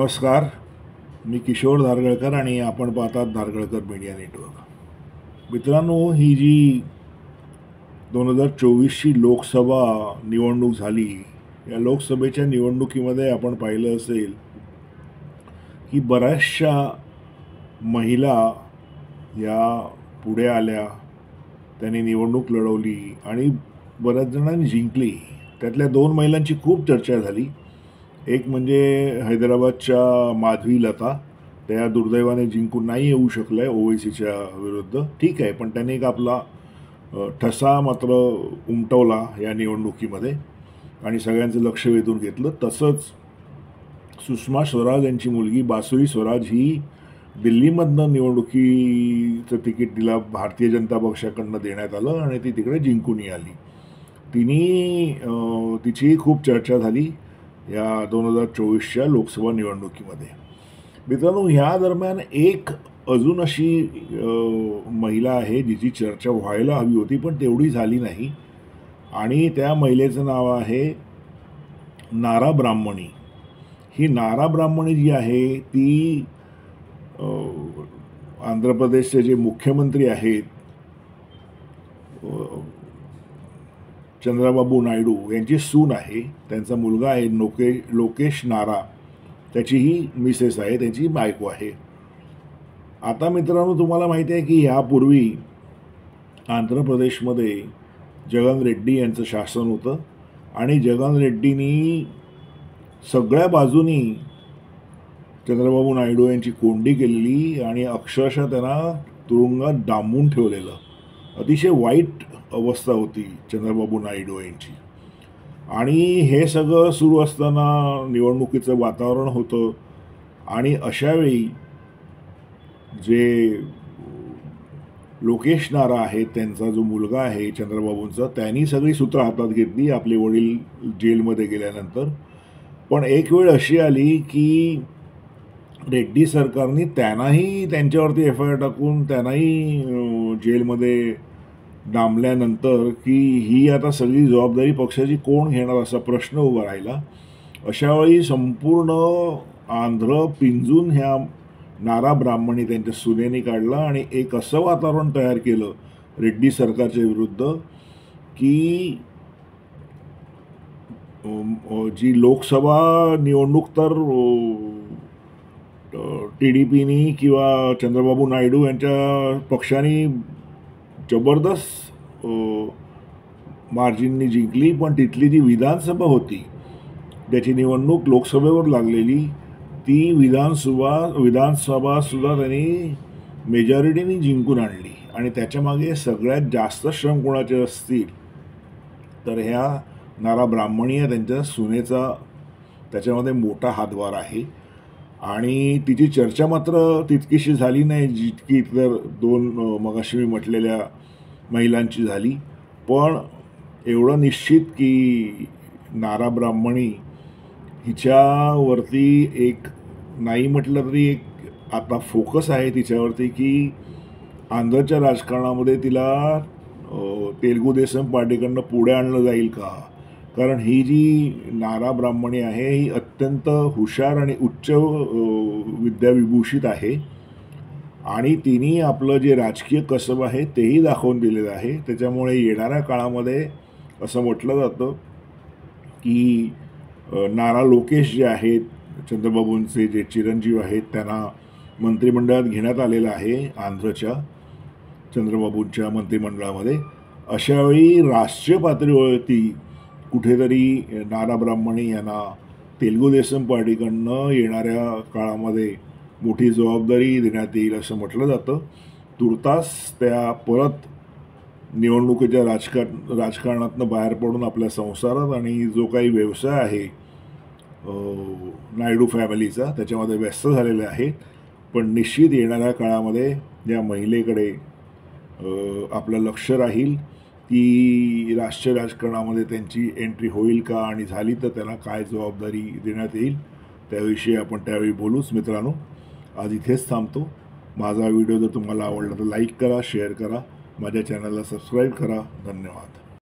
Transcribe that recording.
नमस्कार, मी किशोर धारगळकर आणि आपण पाहतात धारगळकर मीडिया नेटवर्क। मित्रांनो, ही जी 2024ची लोकसभा निवडणूक झाली, या लोकसभेच्या निवडणुकीमध्ये आपण पाहिलं असेल की बऱ्याचशा महिला या पुढे आल्या, त्यांनी निवडणूक लढवली आणि बऱ्याच जणांनी जिंकली। त्यातल्या दोन महिलांची खूप चर्चा झाली। एक म्हणजे हैदराबादच्या माधवी लता, त्या दुर्दैवाने जिंकून नाही येऊ शकल्या ओवैसीच्या विरुद्ध। ठीक आहे, पण त्यांनी एक आपला ठसा मात्र उमटवला या निवडणुकीमध्ये आणि सगळ्यांचं लक्ष वेधून घेतलं। तसंच सुषमा स्वराज यांची मुलगी बासुरी स्वराज ही दिल्लीमधनं निवडणुकीचं तिकीट तिला भारतीय जनता पक्षाकडनं देण्यात आलं आणि ती तिकडे जिंकूनही आली। तिची खूप चर्चा झाली या 2024च्या लोकसभा निवडणुकीमध्ये। मित्रांनो, ह्या दरम्यान एक अजून अशी महिला आहे जिची चर्चा व्हायला हवी होती पण तेवढी झाली नाही, आणि त्या महिलेचं नाव आहे नारा ब्राह्मणी। ही नारा ब्राह्मणी जी आहे ती आंध्र प्रदेशचे जे मुख्यमंत्री आहेत चंद्रबाबू नायडू यांची सून आहे। त्यांचा मुलगा आहे लोकेश नारा, त्याची ही मिसेस आहे, त्याची बायको आहे। आता मित्रांनो, तुम्हाला माहिती आहे की यापूर्वी आंध्र प्रदेशमध्ये जगन रेड्डी यांचं शासन होतं आणि जगन रेड्डींनी सगळ्या बाजूनी चंद्रबाबू नायडू यांची कोंडी केलेली आणि अक्षरशः त्यांना तुरुंगात डांबून ठेवलेलं। अतिशय वाईट अवस्था होती चंद्रबाबू नायडू यांची। आणि हे सगळं सुरू असताना निवडणुकीचं वातावरण होतं आणि अशावेळी जे लोकेश नारा आहेत, त्यांचा जो मुलगा आहे चंद्रबाबूंचा, त्यांनी सगळी सूत्र हातात घेतली आपले वडील जेलमध्ये गेल्यानंतर। पण एक वेळ अशी आली की रेड्डी सरकारने त्यांनाही त्यांच्यावरती FIR टाकून त्यांनाही जेलमध्ये डांबल्यानंतर की ही आता सगळी जबाबदारी पक्षाची कोण घेणार असा प्रश्न उभा राहिला। अशावेळी संपूर्ण आंध्र पिंजून ह्या नारा ब्राह्मणी त्यांच्या सुनेने काढला आणि एक असं वातावरण तयार केलं रेड्डी सरकारच्या विरुद्ध की जी लोकसभा निवडणूक तर TDPनी किंवा चंद्रबाबू नायडू यांच्या पक्षाने जबरदस्त मार्जिननी जिंकली, पण तिथली जी विधानसभा होती त्याची निवडणूक लोकसभेवर लागलेली, ती विधानसभा सुद्धा त्यांनी मेजॉरिटीने जिंकून आणली। आणि त्याच्यामागे सगळ्यात जास्त श्रम कोणाचे असतील तर ह्या नारा ब्राह्मणी या त्यांच्या सुनेचा त्याच्यामध्ये मोठा हातभार आहे। आणि तिची चर्चा मात्र तितकीशी झाली नाही जितकी इतर दोन मगाशी मी म्हटलेल्या महिलांची झाली। पण एवढं निश्चित की नारा ब्राह्मणी हिच्यावरती एक नाही म्हटलं तरी एक आता फोकस आहे तिच्यावरती की आंध्रच्या राजकारणामध्ये तिला तेलुगू देसम पार्टीकडनं पुढे आणलं जाईल का। कारण ही जी नारा ब्राह्मणी आहे ही अत्यंत हुशार आणि उच्च विद्याविभूषित आहे आणि तिने आपलं जे राजकीय कसब आहे तेही दाखवून दिलेलं आहे। त्याच्यामुळे येणाऱ्या काळामध्ये असं म्हटलं जातं की नारा लोकेश जे आहेत चंद्रबाबूंचे जे चिरंजीव आहेत त्यांना मंत्रिमंडळात घेण्यात आलेलं आहे आंध्रच्या चंद्रबाबूंच्या मंत्रिमंडळामध्ये। अशावेळी राष्ट्रीय पातळीवरती कुठेतरी नारा ब्राह्मणी यांना तेलुगू देसम पार्टीकडनं येणाऱ्या काळामध्ये मोठी जबाबदारी देण्यात येईल असं म्हटलं जातं। तुर्तास त्या परत निवडणुकीच्या राजकारणातनं बाहेर पडून आपल्या संसारात आणि जो काही व्यवसाय आहे नायडू फॅमिलीचा त्याच्यामध्ये व्यस्त झालेले आहेत। पण निश्चित येणाऱ्या काळामध्ये या महिलेकडे आपलं लक्ष राहील की राष्ट्रीय राजकारणामध्ये त्यांची एंट्री होईल का, आणि झाली तर त्यांना काय जबाबदारी देण्यात येईल त्याविषयी आपण त्यावेळी बोलूच। मित्रांनो, आज इथेच थांबतो। माझा व्हिडिओ जर तुम्हाला आवडला तर लाईक करा, शेअर करा, माझ्या चॅनलला सबस्क्राईब करा। धन्यवाद।